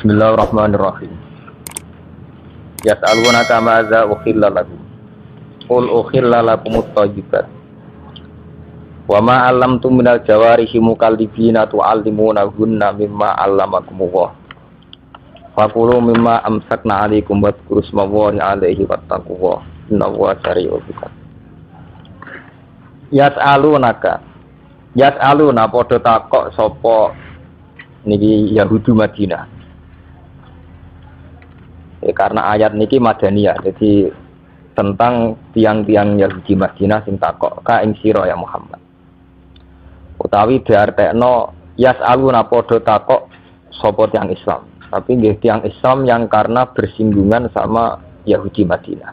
Bismillahirrahmanirrahim. Yas'alunaka ma'adza ukhilla lakum. Qul ukhilla lakumut thayyibat. Wa ma 'allamtum minal jawarihi mukallibina tu'allimunahunna mimma 'allamakumullah. Fakulu mimma amsakna 'alaikum wadhkuru ismallahi 'alaihi wattaqullah. Innallaha sari'ul hisab. Yas'aluna padha takok sapa niki Yahudi Madinah. Karena ayat niki Madaniyah, jadi tentang tiang-tiang Yahudi Madinah sing takok ka ing sira ya Muhammad. Utawi diartekno yas'aluna padha takok sapa tiang Islam. Tapi nggih tiang Islam yang karena bersinggungan sama Yahudi Madinah.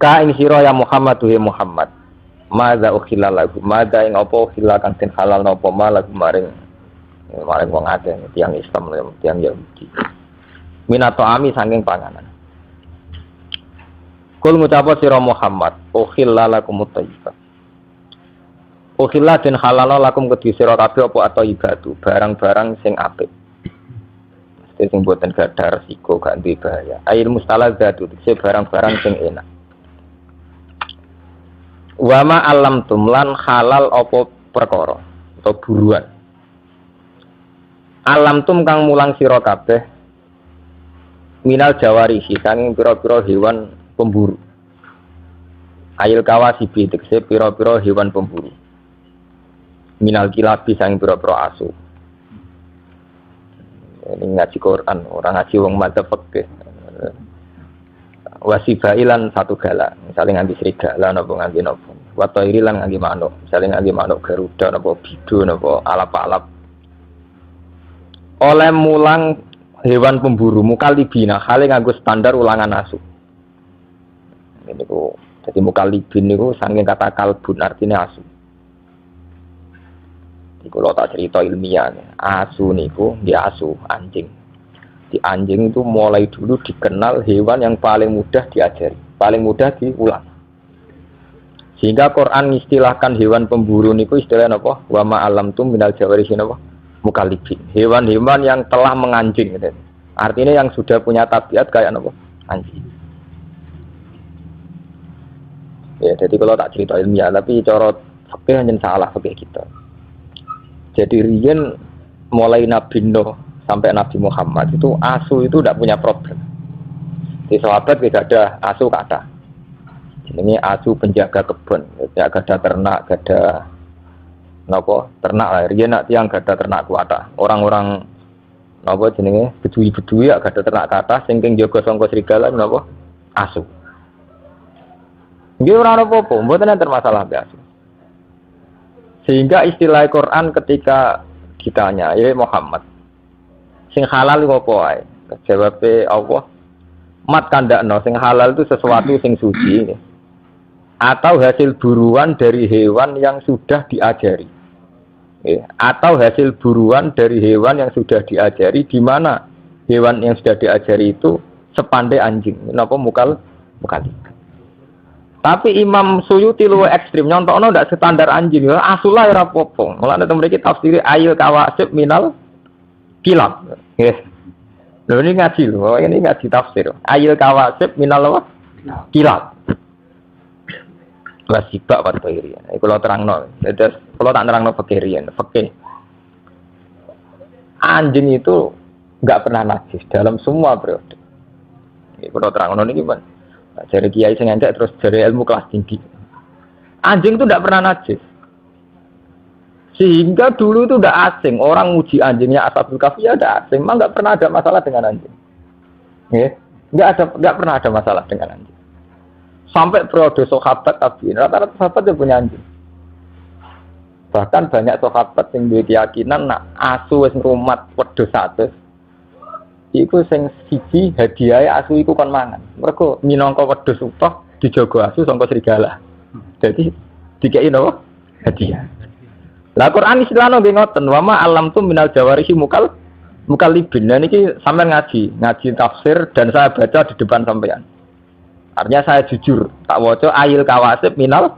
Ka ing sira ya Muhammad ya Muhammad. Madza ukhilla lakum, madza ing apa ukhilla kang den halal napa malah maring wong akeh tiang Islam tiang Yahudi. Minato ami saking panganan. Kul ngucapa sira Muhammad, ukhilla lakumut thayyibat. Ukhilla den halal lakum kedhi sira kabeh apa at-thayyibatu, barang-barang sing apik. Mesti sing boten gadhar resiko gak duwe bahaya. Air mustalazatu, barang-barang sing enak. Wa ma alamtum lan halal apa perkara atau buruan. Alamtum kang mulang sira kabeh minal jawarihi sanging pira-pira hewan pemburu. Ail kawasibi tekse pira-pira hewan pemburu. Minal kilabi sanging pira-pira asu. Ini ngaji Quran, orang ngaji wong madzhab fikih. Wasibailan satu gala, misalnya nganti serigala napa nganti napa. Wa tairilan nganti manuk, misalnya nganti manuk garuda napa bido napa alap-alap. Oleh mulang hewan pemburu mukalibina hale nganggo standar ulangan asu. Niku dadi mukalibin niku saking kata kalbun artinya asu. Iku lho tak cerita ilmiah. Asu niku nggih asu, anjing. Di anjing itu mulai dulu dikenal hewan yang paling mudah diajari, paling mudah diulang. Sehingga Quran istilahkan hewan pemburu niku istilahnya apa? Wa ma alamtum minal jawarihi napa? Mukalibin, hewan-hewan yang telah menganjing gitu. Artinya yang sudah punya tabiat kayak apa? Anjing. Ya, jadi kalau tak cerita ilmiah, tapi cara fikih hanya salah fikih kita. Jadi riyen mulai Nabi Nuh sampai Nabi Muhammad itu asu itu tidak punya problem. Di sahabat tidak ada asu kata. Ini asu penjaga kebun, jaga ternak, ada napa ternak lah riyen nak tiyang gadah ternak kuwata orang-orang napa jenenge bedui-bedui ya gadah ternak kathah sing king jaga sangka serigala napa asu nggih ora ana apa-apa mboten enten masalah mbek asu sehingga istilah Quran ketika ditanya ya Muhammad sing halal iku apa wae jawabe Allah mat kandakno sing halal itu sesuatu sing suci atau hasil buruan dari hewan yang sudah diajari. Atau hasil buruan dari hewan yang sudah diajari, di mana hewan yang sudah diajari itu sepandai anjing. Napa mukal. Tapi Imam Suyuti luwih ekstrim nyontokno ndak standar anjing. Asulah ora apa-apa. Mulane mriki tafsir ayil kawasib minal kilab. Nggih. Lho ini ngaji lho, ini ngaji tafsir. Ayil kawasib minal apa? Kilab. Wasibak waktu ini. Kalau terangno, jadi kalau tak terangno fakirian, fakir. Anjing itu nggak pernah najis dalam semua periode. Kalau terangno ini gimana? Dari kiai sengaja terus dari ilmu kelas tinggi. Anjing itu nggak pernah najis. Sehingga dulu itu udah asing orang muji anjingnya Ashabul Kahfi ada asing, memang nggak pernah ada masalah dengan anjing. Nggak pernah ada masalah dengan anjing. Sampai periode sahabat tabi'in, rata-rata sahabat yang punya anjing. Bahkan banyak sahabat yang duwe keyakinan nak asu wis ngrumat wedhus 100. Iku sing siji hadiah asu iku kon mangan. Mergo minangka wedhus utuh dijaga asu sangka serigala. Jadi dikeki napa? Hadiah. Lah Quran istilahno nggih ngoten, wa ma alamtum minal jawarihi mukallibin. Nah niki sampean ngaji tafsir dan saya baca di depan sampean. Artinya saya jujur, tak waca ayil kawasib minal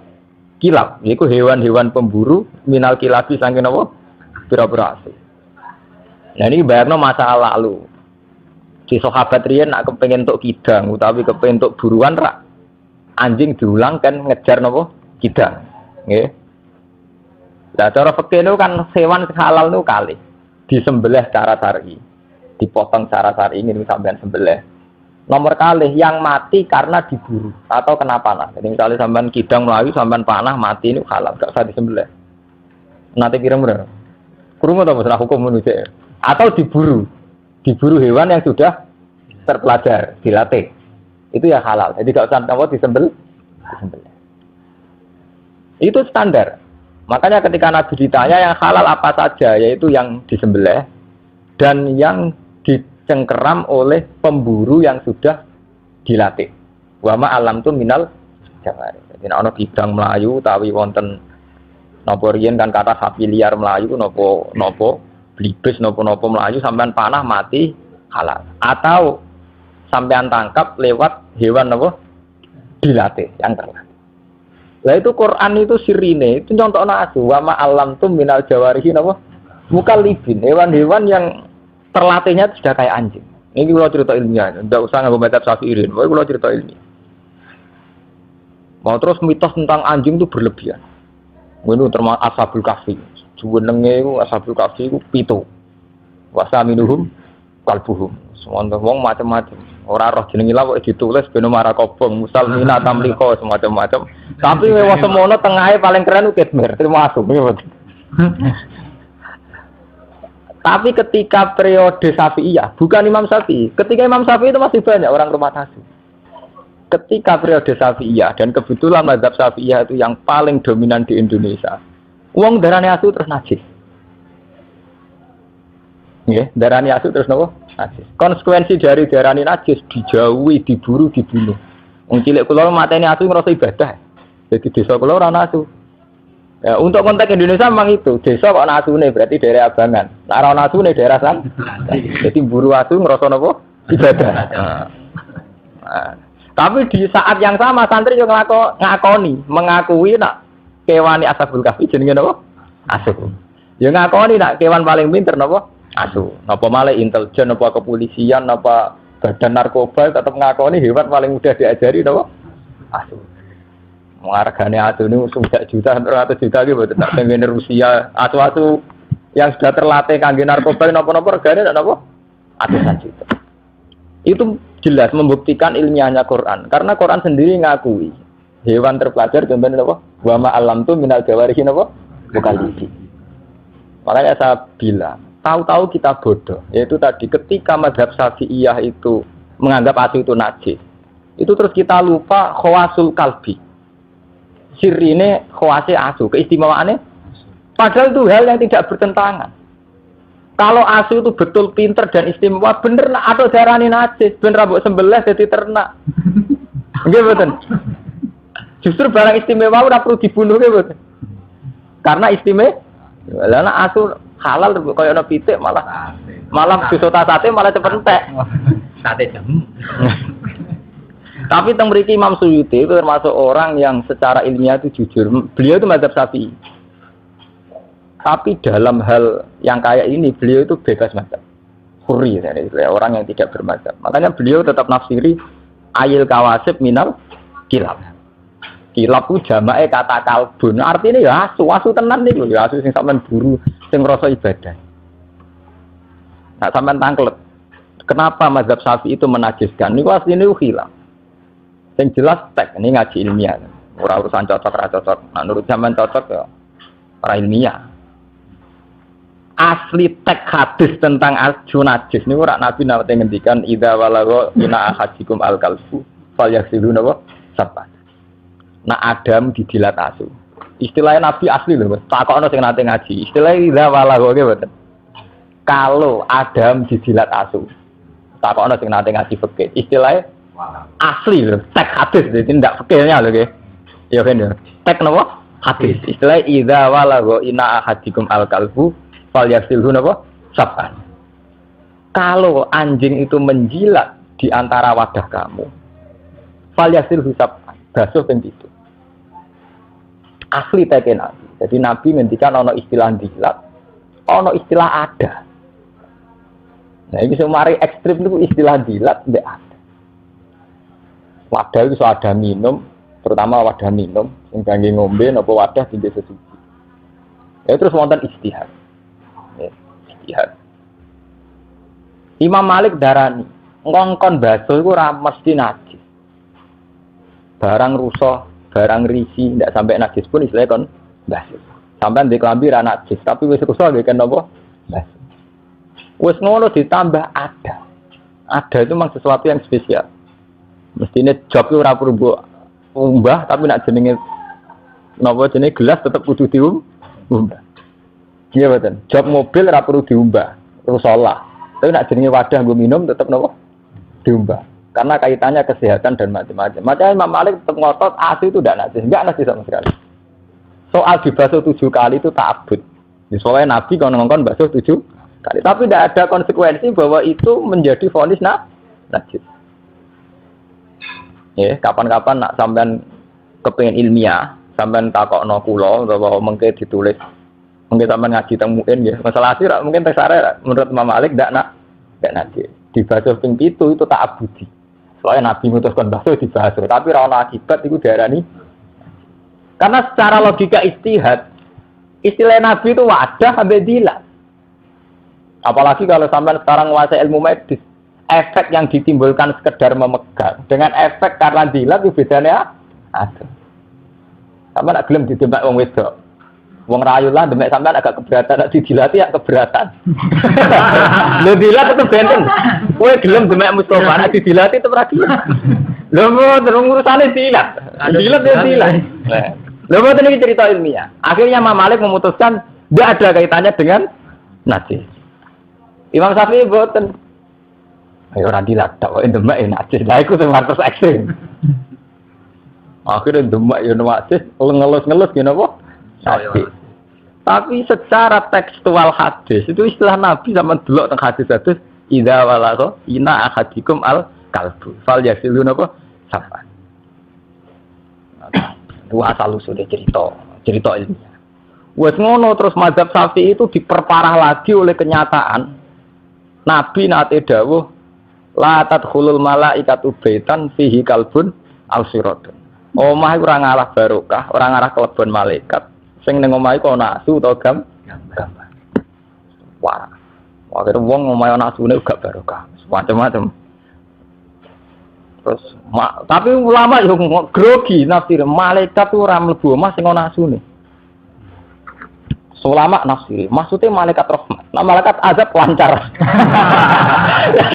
kilab. Iku hewan-hewan pemburu minal kilabi saking napa? Pira-pira asu. Nah ini bayarno masa lalu. Di sahabat riyen nak kepengin entuk kidang utawi kepengin entuk buruan rak anjing diulang kan ngejar napa kidang. Nggih. Lah cara fikih itu kan hewan halal itu kali disembelih secara syar'i. Dipotong secara syar'i ini sampean sembelih. Nomor kali yang mati karena diburu atau kena panah. Jadi misalnya sampean kidang melayu sampean panah mati ini halal, enggak usah disembelih. Nanti kira-kira kurung atau masalah hukum manusia atau diburu hewan yang sudah terpelajar dilatih itu ya halal, jadi gak usah apa disembelih. Itu standar. Makanya ketika Nabi ditanya yang halal apa saja, yaitu yang disembelih dan yang dicengkeram oleh pemburu yang sudah dilatih. Wa ma alam tu minal jawari. Jadi ana kidang melayu tawi wonten napa riyen kan kata sapi liar melayu napa blibes napa melayu sampean panah mati halal. Atau sampean tangkap lewat hewan napa dilatih yang terlatih. Lah itu Quran itu sirine itu contohna asu wa ma alam tu minal jawarihi napa mukallibin hewan-hewan yang terlatihnya sudah kayak anjing. Ini kalau cerita ilmiah, tidak usah nggak baca Syafi'irin, kalau cerita ilmiah. Mau terus mitos tentang anjing itu berlebihan. Ini termasuk Ashabul Kahfi. Jenenge iku Ashabul Kahfi iku 7. Wasa minuhum kalbuhum. Semua wong macam-macam. Ora roh jenenge lha kok ditulis ben marah kobong, musalmina tamliko semacam-macam. Tapi wong semono tengahe paling keren ku Kitmir, termasuk. Tapi ketika periode Syafi'iyah, bukan Imam Syafi'i. Ketika Imam Syafi'i itu masih banyak orang rumah asu. Ketika periode Syafi'iyah dan kebetulan mazhab Syafi'iyah itu yang paling dominan di Indonesia. Wong darane asu terus najis. Nggih, darane asu terus napa? Najis. Konsekuensi dari darane najis dijauhi, diburu, dibunuh. Wong cilik kula mateni asu ngrasa ibadah. Jadi desa kula ora ana asu. Ya, untuk konteks Indonesia memang itu desa kok ana asune berarti daerah Abangan. Nek ora ana asune daerah san. Jadi buru asu ngrasa napa? Ibadah. Nah. Tapi di saat yang sama santri juga mengakui nak kewan Ashabul Kahfi jenenge napa? Asu. Ya ngakoni nak kewan paling pinter napa? Asu. Napa malah intelijen napa kepolisian napa badan narkoba tetap ngakoni hewan paling mudah diajari napa? Asu. Hargane asu ini sudah juta, 100 juta gitu, tak pengen Rusia, asu-asu yang sudah terlatih kangge narkoba, napa-napa regane napa? Ratusan juta. Itu jelas membuktikan ilmiahnya Quran, karena Quran sendiri ngakui hewan terpelajar contohnya napa? Wa ma alam tu minal jawarihi napa? Mukallibin. Makanya saya bilang, tahu-tahu kita bodoh, yaitu tadi ketika mazhab Syafi'iyah itu menganggap asu itu najis, itu terus kita lupa khawasul kalbi. Sirine khawasi asu, keistimewaannya padahal itu hal yang tidak bertentangan. Kalau asu itu betul pinter dan istimewa, bener atau darani najis, bener mbok sembelih jadi ternak. Nggih mboten. Justru barang istimewa ora perlu dibunuh nggih mboten. Karena istimewa. Lah nek asu halal koyo ana pitik malah disota sate malah cepet entek. Sate jamu. Tapi teng mriki Imam Suyuti itu termasuk orang yang secara ilmiah itu jujur. Beliau itu mazhab Syafi'i. Tapi dalam hal yang kayak ini beliau itu bebas mazhab. Hurri orang yang tidak bermazhab. Makanya beliau tetap nafsiri ayil kawasib minal kilab. Kilab itu jamae kata kalbun. Artinya ya asu tenan niku ya asu sing sampean buru, sing ngrasa ibadah. Nah sampean tangklet. Kenapa mazhab Syafi'i itu menajiskan? Niku asline khilaf. Yang jelas tek ini ngaji ilmiah, ora urusan cocok ra cocok. Nah, menurut zaman cocok ya ora ilmiah. Asli tek hadis tentang asu najis niku ora Nabi nate ngendikan idza walagha ina ahadikum al-kalbu falyaghsilu napa sabat. Nah Adam dijilat asu. Istilahnya Nabi asli lho, takokno sing nate ngaji. Istilahnya idza walagha nggih mboten. Kalau Adam dijilat asu. Takokno sing nate ngaji fikih. Istilahnya asli loh, tek hadis, jadi tidak fikirnya loh, ya kan ya, tek apa? Hadis. Istilah idza walagha ina ahadikum al-kalbu falyaghsilhu napa? Sab'an. Kalau anjing itu menjilat di antara wadah kamu, falyaghsilhu sab'an, basuh ping 7. Asli teke Nabi. Jadi Nabi ngendikan ana istilah jilat, ana istilah ada. Nah ini semari ekstrim itu istilah jilat tidak ada. Wadah itu ada minum, terutama wadah minum, yang kangge ngombe, nopo wadah tinggi sesuci. Ya terus wonten istihad. Ya, istihad. Imam Malik darani, ngongkon baso itu mesti najis. Barang rusak, barang risi, tidak sampai najis pun istilahnya kon baso. Sampai di kelambi ra najis, tapi wis rusak nggih kan napa? Baso. Wis ngono ditambah ada. Ada itu memang sesuatu yang spesial. Mestinya job itu ora perlu umbah, tapi nak jenenge napa jenenge gelas tetap kudu diumbah. Iya betul. Job mobil ora perlu diumbah, rusak lah. Tapi nak jenenge wadah nggo minum tetap nopo diumbah. Karena kaitannya kesehatan dan macam-macam. Makanya Imam Malik tetap ngotot ASI itu tidak najis, enggak najis sama sekali. Soal dibasuh 7 kali itu ta'abbud. Soalnya Nabi kalau ngongkon basuh 7 kali, tapi tidak ada konsekuensi bahwa itu menjadi vonis najis. Ya, kapan-kapan nak sampean kepengin ilmiah, sampean takokno kula bahwa mengke ditulis mungkin sampean ngaji teng muin ya. Masalah asir mungkin tersare menurut Imam Malik ndak najis. Dibasuh ping 7 itu ta'abbudi. Soalnya Nabi mutuskan basuh dibasuh, tapi ra ono akibat iku diarani. Karena secara logika istihad, istilah Nabi itu wadah sampai dilat. Apalagi kalau sampean sekarang menguasai ilmu medis, efek yang ditimbulkan sekedar memegang dengan efek karena dilat itu bedanya ada. Sampean nak gelem ditembak wong wedok. Wong rayu lah demek sampean agak keberatan, nak didilati ya keberatan. Lho dilat itu benten. Kowe gelem demek Mustofa, nak didilati itu ora gelem. Lho terus urusane dilat. Dilat ya dilat. Lho mboten iki cerita ilmiah. Akhirnya Imam Malik memutuskan tidak ada kaitannya dengan najis. Imam Syafi'i mboten. Ayo ora dilat tok demek najis. Lah iku sing terus ekstrem. Akhirnya demek yo najis, ngelus-ngelus ngene apa? Najis. Tapi secara tekstual hadis itu istilah Nabi zaman delok teng hadis-hadis idza walagha ina ahadikum al kalbu fal yasilu napa sapa. Itu asal usul cerita ilmiah. Wes ngono terus mazhab Syafi'i itu diperparah lagi oleh kenyataan Nabi nate dawuh la tadkhulul malaikatu baitan fihi kalbun aw siratun. Omah ora ngalah barokah, ora ngalah kelebon malaikat. Sing ning omahe kok nasu utawa gambar. Wah. Wah kira wong omahe nasune uga barokah. Macam-macam. Terus tapi ulama yo grogi nafsir malaikat ora mlebu omah sing ana nasune. Ulama nafsir maksudnya malaikat rahmat. Nah malaikat azab lancar.